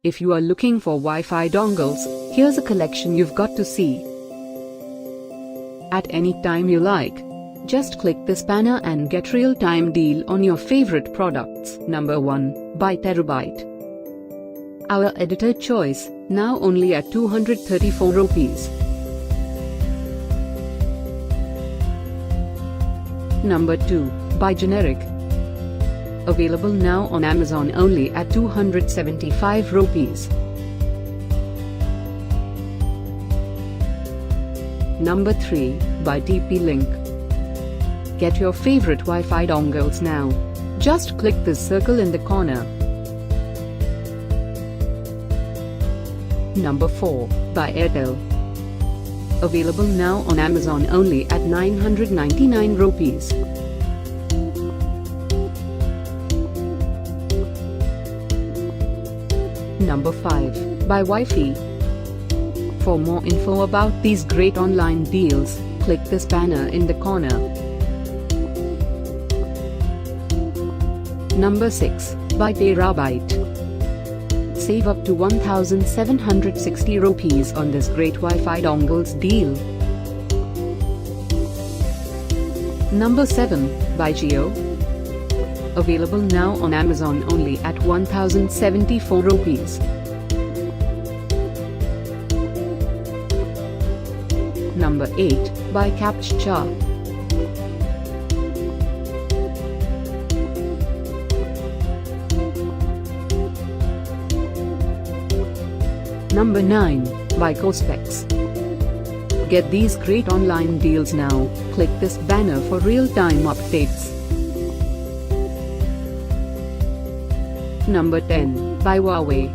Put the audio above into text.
If you are looking for Wi-Fi dongles, here's a collection you've got to see. At any time you like, just click this banner and get real-time deal on your favorite products. Number 1, by Terabyte. Our editor choice, now only at 234 rupees. Number 2, by Generic. Available now on Amazon only at 275 rupees. Number 3, by TP-Link. Get your favorite Wi-Fi dongles now. Just click this circle in the corner. Number 4, by Airtel. Available now on Amazon only at 999 rupees. Number 5, by Wi-Fi. For more info about these great online deals, click this banner in the corner. Number 6, by Terabyte. Save up to 1760 rupees on this great Wi-Fi dongles deal. Number 7, by Jio. Available now on Amazon only at 1074 rupees. Number 8, by Captcha. Number 9, by Cospex. Get these great online deals now. Click this banner for real-time updates. Number 10, by Huawei.